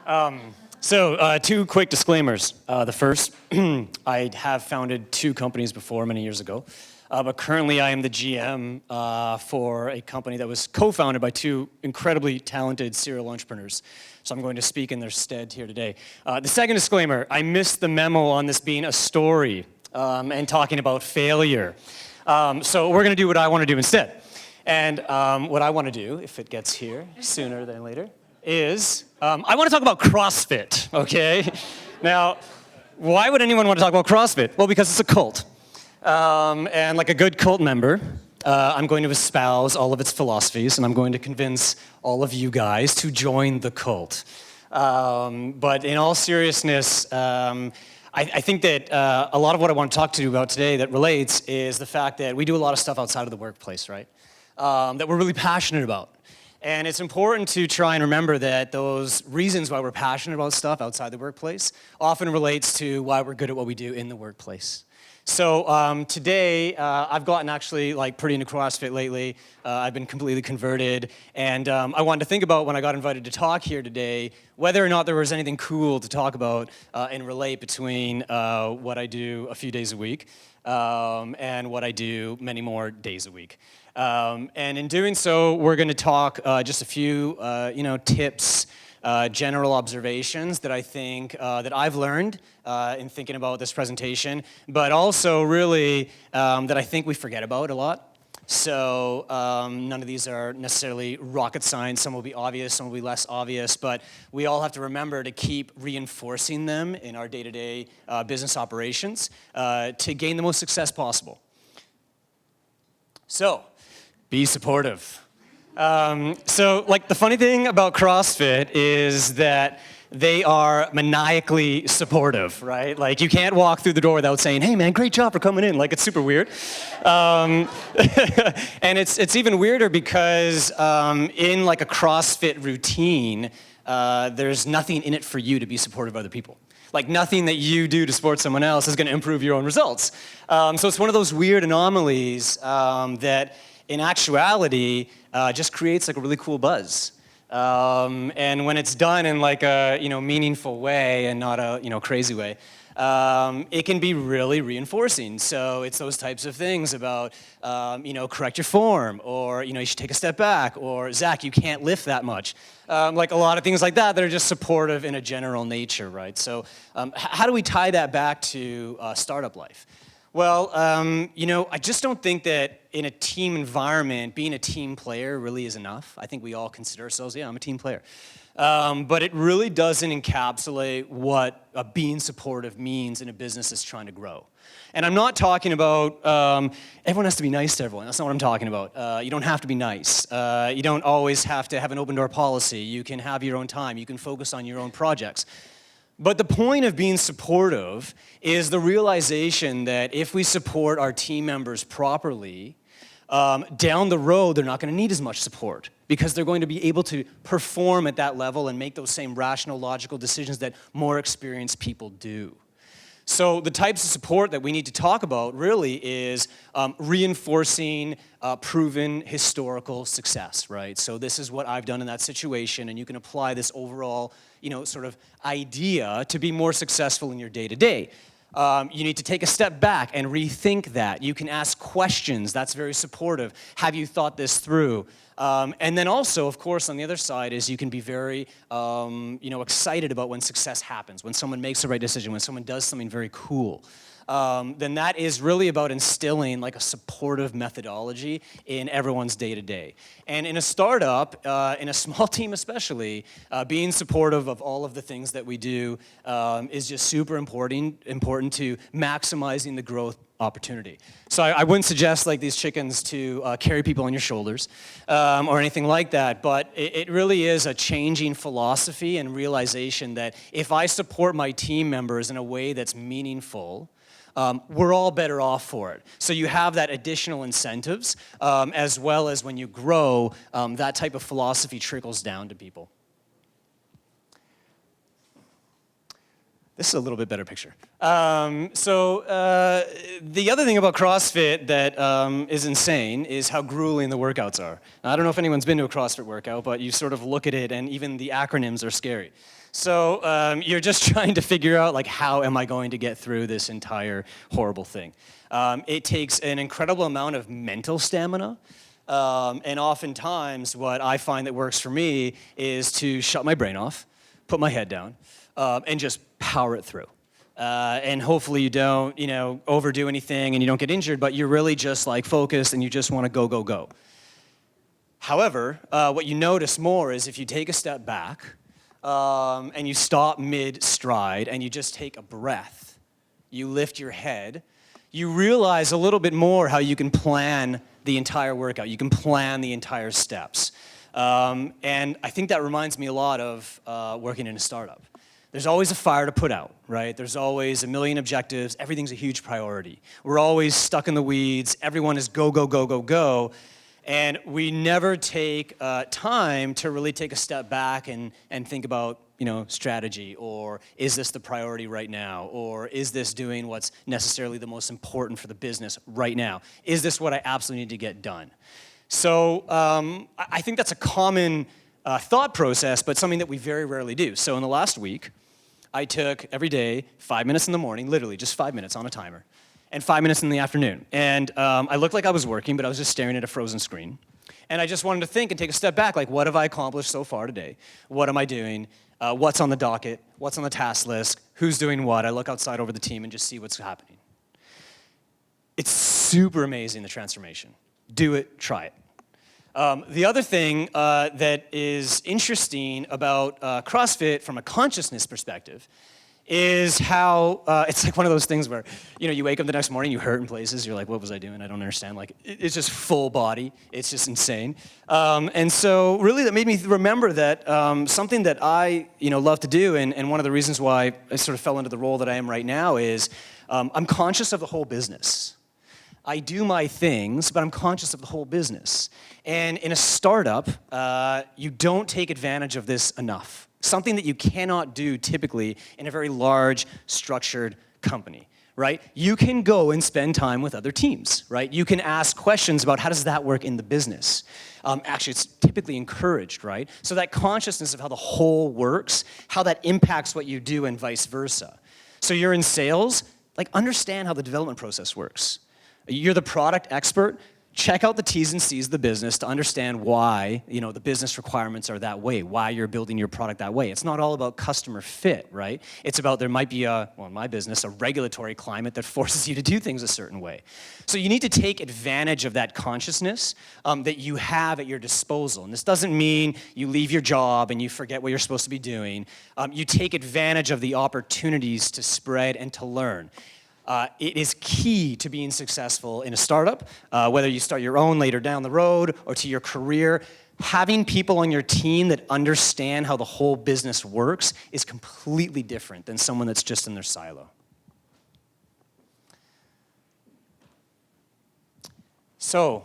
Two quick disclaimers. The first, I have founded 2 companies before many years ago, but currently I am the GM for a company that was co-founded by 2 incredibly talented serial entrepreneurs. So I'm going to speak in their stead here today. The second disclaimer, I missed the memo on this being a story and talking about failure. So we're going to do what I want to do instead. And what I want to do, if it gets here sooner than later, is I want to talk about CrossFit, okay? Now, why would anyone want to talk about CrossFit? Well, because it's a cult. And like a good cult member, I'm going to espouse all of its philosophies, and I'm going to convince all of you guys to join the cult. But in all seriousness, I think that a lot of what I want to talk to you about today that relates is the fact that we do a lot of stuff outside of the workplace, right? That we're really passionate about. And it's important to try and remember that those reasons why we're passionate about stuff outside the workplace often relates to why we're good at what we do in the workplace. So today, I've gotten actually pretty into CrossFit lately. I've been completely converted, and I wanted to think about when I got invited to talk here today, whether or not there was anything cool to talk about and relate between what I do a few days a week and what I do many more days a week. And in doing so, we're going to talk just a few, tips, general observations that I think that I've learned in thinking about this presentation, but also really that I think we forget about a lot. So none of these are necessarily rocket science. Some will be obvious, some will be less obvious, but we all have to remember to keep reinforcing them in our day-to-day business operations to gain the most success possible. So, be supportive. The funny thing about CrossFit is that they are maniacally supportive, right? Like, you can't walk through the door without saying, "Hey, man, great job for coming in." Like, it's super weird. And it's even weirder because in a CrossFit routine, there's nothing in it for you to be supportive of other people. Like, nothing that you do to support someone else is going to improve your own results. So it's one of those weird anomalies that in actuality, just creates a really cool buzz. And when it's done in a meaningful way and not a crazy way, it can be really reinforcing. So it's those types of things about correct your form, or you should take a step back, or Zach, you can't lift that much. A lot of things like that are just supportive in a general nature, right? So how do we tie that back to startup life? Well, I just don't think that in a team environment, being a team player really is enough. I think we all consider ourselves, I'm a team player. But it really doesn't encapsulate what being supportive means in a business that's trying to grow. And I'm not talking about everyone has to be nice to everyone. That's not what I'm talking about. You don't have to be nice. You don't always have to have an open door policy. You can have your own time. You can focus on your own projects. But the point of being supportive is the realization that if we support our team members properly, down the road, they're not going to need as much support because they're going to be able to perform at that level and make those same rational, logical decisions that more experienced people do. So the types of support that we need to talk about really is reinforcing proven historical success, right? So this is what I've done in that situation, and you can apply this overall, sort of idea to be more successful in your day-to-day. You need to take a step back and rethink that. You can ask questions. That's very supportive. Have you thought this through? And then also, of course, on the other side is you can be very, excited about when success happens, when someone makes the right decision, when someone does something very cool. Then that is really about instilling a supportive methodology in everyone's day-to-day. And in a startup, in a small team especially, being supportive of all of the things that we do is just super important to maximizing the growth opportunity. So I wouldn't suggest these chickens to carry people on your shoulders or anything like that, but it really is a changing philosophy and realization that if I support my team members in a way that's meaningful, we're all better off for it. So you have that additional incentives, as well as when you grow, that type of philosophy trickles down to people. This is a little bit better picture. The other thing about CrossFit that is insane is how grueling the workouts are. Now, I don't know if anyone's been to a CrossFit workout, but you sort of look at it and even the acronyms are scary. So you're just trying to figure out, like, how am I going to get through this entire horrible thing? It takes an incredible amount of mental stamina. And oftentimes what I find that works for me is to shut my brain off, put my head down, and just power it through. And hopefully you don't, overdo anything and you don't get injured, but you're really just like focused and you just want to go, go, go. However, what you notice more is if you take a step back and you stop mid-stride and you just take a breath, you lift your head, you realize a little bit more how you can plan the entire workout. You can plan the entire steps. And I think that reminds me a lot of working in a startup. There's always a fire to put out, right? There's always a million objectives. Everything's a huge priority. We're always stuck in the weeds. Everyone is go, go, go, go, go. And we never take time to really take a step back and think about, strategy, or is this the priority right now? Or is this doing what's necessarily the most important for the business right now? Is this what I absolutely need to get done? So I think that's a common thought process, but something that we very rarely do. So in the last week, I took every day 5 minutes in the morning, literally just 5 minutes on a timer, and 5 minutes in the afternoon. And I looked like I was working, but I was just staring at a frozen screen. And I just wanted to think and take a step back, like, what have I accomplished so far today? What am I doing? What's on the docket? What's on the task list? Who's doing what? I look outside over the team and just see what's happening. It's super amazing, the transformation. Do it, try it. The other thing that is interesting about CrossFit from a consciousness perspective is how it's like one of those things where, you wake up the next morning, you hurt in places, you're like, what was I doing? I don't understand. Like, it's just full body. It's just insane. And so really that made me remember that something that I, love to do, and one of the reasons why I sort of fell into the role that I am right now is I'm conscious of the whole business. I do my things, but I'm conscious of the whole business. And in a startup, you don't take advantage of this enough. Something that you cannot do typically in a very large, structured company, right? You can go and spend time with other teams, right? You can ask questions about how does that work in the business. Actually, it's typically encouraged, right? So that consciousness of how the whole works, how that impacts what you do and vice versa. So you're in sales, like, understand how the development process works. You're the product expert. Check out the T's and C's of the business to understand why, the business requirements are that way, why you're building your product that way. It's not all about customer fit, right? It's about there might be in my business, a regulatory climate that forces you to do things a certain way. So you need to take advantage of that consciousness that you have at your disposal. And this doesn't mean you leave your job and you forget what you're supposed to be doing. You take advantage of the opportunities to spread and to learn. It is key to being successful in a startup, whether you start your own later down the road or to your career. Having people on your team that understand how the whole business works is completely different than someone that's just in their silo. So,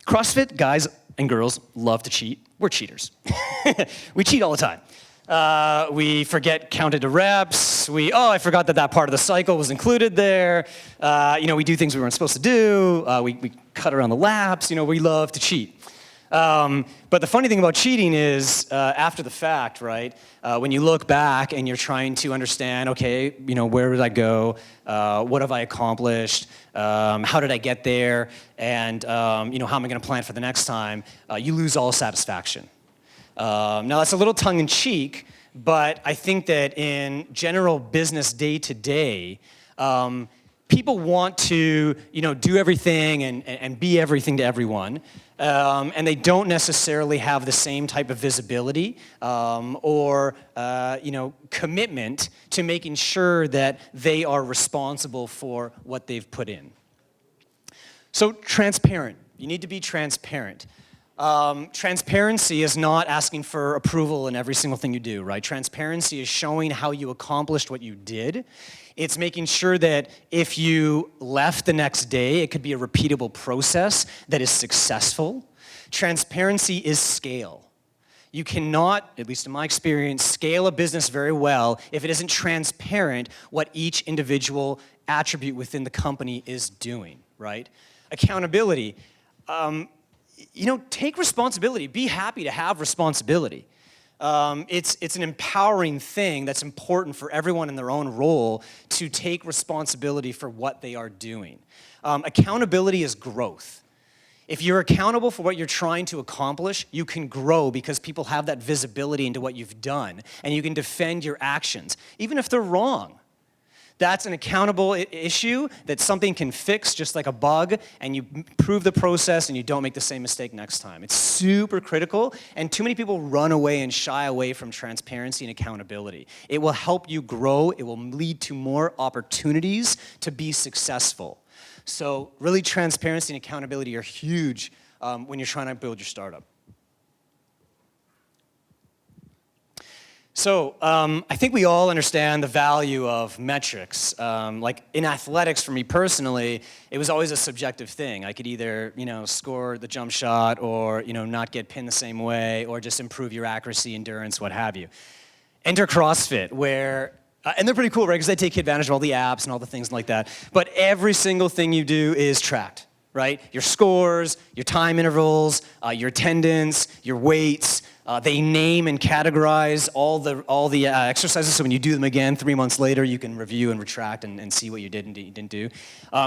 CrossFit guys and girls love to cheat. We're cheaters. We cheat all the time. We forget counted to reps. I forgot that part of the cycle was included there. We do things we weren't supposed to do. We cut around the laps. We love to cheat. But the funny thing about cheating is after the fact, right? When you look back and you're trying to understand, okay, where did I go? What have I accomplished? How did I get there? And how am I going to plan for the next time? You lose all satisfaction. Now, that's a little tongue-in-cheek, but I think that in general business day-to-day, people want to, do everything and be everything to everyone, and they don't necessarily have the same type of visibility or, commitment to making sure that they are responsible for what they've put in. So, transparent. You need to be transparent. Transparency is not asking for approval in every single thing you do, right? Transparency is showing how you accomplished what you did. It's making sure that if you left the next day, it could be a repeatable process that is successful. Transparency is scale. You cannot, at least in my experience, scale a business very well if it isn't transparent what each individual attribute within the company is doing, right? Accountability. Take responsibility. Be happy to have responsibility. It's an empowering thing that's important for everyone in their own role to take responsibility for what they are doing. Accountability is growth. If you're accountable for what you're trying to accomplish, you can grow because people have that visibility into what you've done, and you can defend your actions, even if they're wrong. That's an accountable issue that something can fix just like a bug, and you prove the process and you don't make the same mistake next time. It's super critical, and too many people run away and shy away from transparency and accountability. It will help you grow. It will lead to more opportunities to be successful. So really, transparency and accountability are huge when you're trying to build your startup. So I think we all understand the value of metrics. Like in athletics, for me personally, it was always a subjective thing. I could either, score the jump shot, or not get pinned the same way, or just improve your accuracy, endurance, what have you. Enter CrossFit, where and they're pretty cool, right? Because they take advantage of all the apps and all the things like that. But every single thing you do is tracked, right? Your scores, your time intervals, your attendance, your weights. They name and categorize all the exercises, so when you do them again 3 months later, you can review and retract and see what you did and didn't do.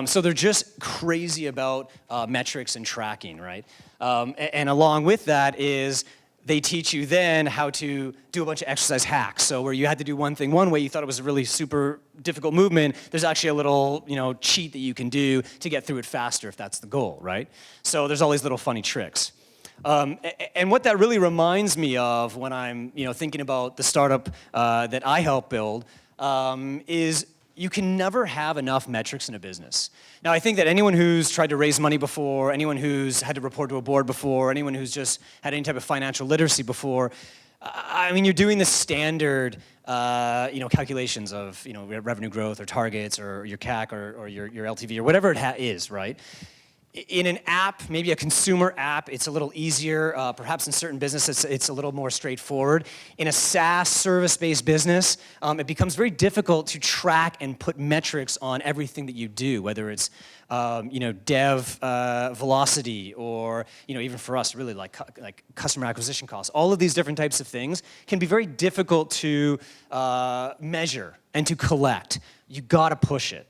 So they're just crazy about metrics and tracking, right? And along with that is they teach you then how to do a bunch of exercise hacks. So where you had to do one thing one way, you thought it was a really super difficult movement, there's actually a little cheat that you can do to get through it faster if that's the goal, right? So there's all these little funny tricks. And what that really reminds me of when I'm thinking about the startup that I help build is you can never have enough metrics in a business. Now, I think that anyone who's tried to raise money before, anyone who's had to report to a board before, anyone who's just had any type of financial literacy before, you're doing the standard calculations of revenue growth or targets or your CAC or your LTV or whatever it is, right? In an app, maybe a consumer app, it's a little easier. Perhaps in certain businesses, it's a little more straightforward. In a SaaS service-based business, it becomes very difficult to track and put metrics on everything that you do, whether it's dev velocity or even for us, really like customer acquisition costs. All of these different types of things can be very difficult to measure and to collect. You got to push it.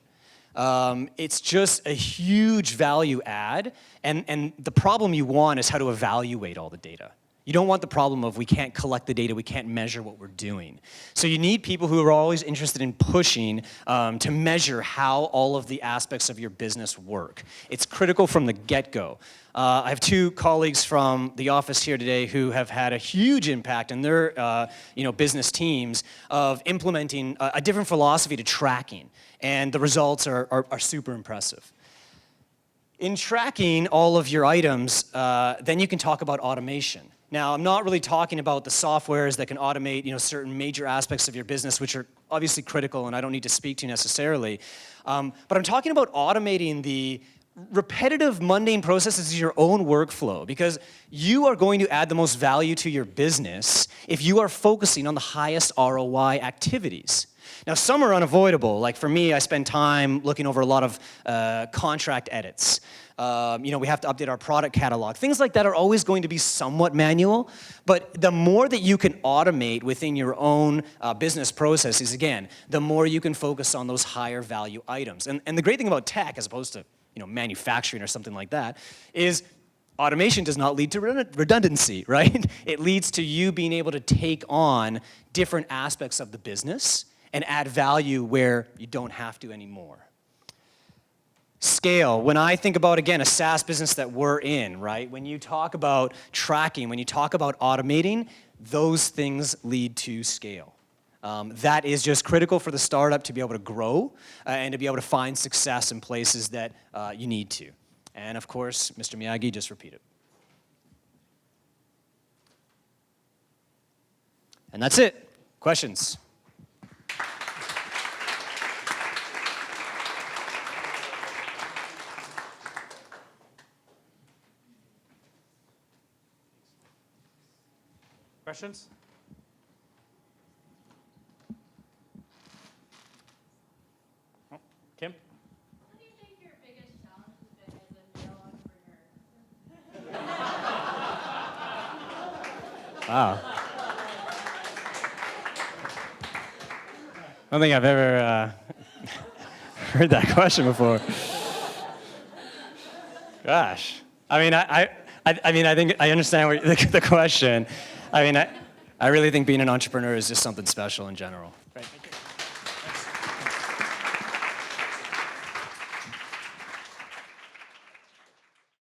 It's just a huge value add, and the problem you want is how to evaluate all the data. You don't want the problem of we can't collect the data, we can't measure what we're doing. So you need people who are always interested in pushing to measure how all of the aspects of your business work. It's critical from the get-go. I have two colleagues from the office here today who have had a huge impact in their business teams of implementing a different philosophy to tracking, and the results are super impressive. In tracking all of your items, then you can talk about automation. Now, I'm not really talking about the softwares that can automate, certain major aspects of your business, which are obviously critical and I don't need to speak to necessarily. But I'm talking about automating the repetitive, mundane processes of your own workflow, because you are going to add the most value to your business if you are focusing on the highest ROI activities. Now, some are unavoidable. Like for me, I spend time looking over a lot of contract edits. We have to update our product catalog. Things like that are always going to be somewhat manual, but the more that you can automate within your own business processes, again, the more you can focus on those higher value items. And the great thing about tech, as opposed to manufacturing or something like that, is automation does not lead to redundancy, right? It leads to you being able to take on different aspects of the business and add value where you don't have to anymore. Scale. When I think about, again, a SaaS business that we're in, right? When you talk about tracking, when you talk about automating, those things lead to scale. That is just critical for the startup to be able to grow and to be able to find success in places that you need to. And of course, Mr. Miyagi, just repeat it. And that's it. Questions? questions? Oh, Kim? What do you think your biggest challenge has been as a male entrepreneur? Wow. I don't think I've ever heard that question before. Gosh. I mean, I think I understand the question. I mean, I really think being an entrepreneur is just something special in general. Great, thank you.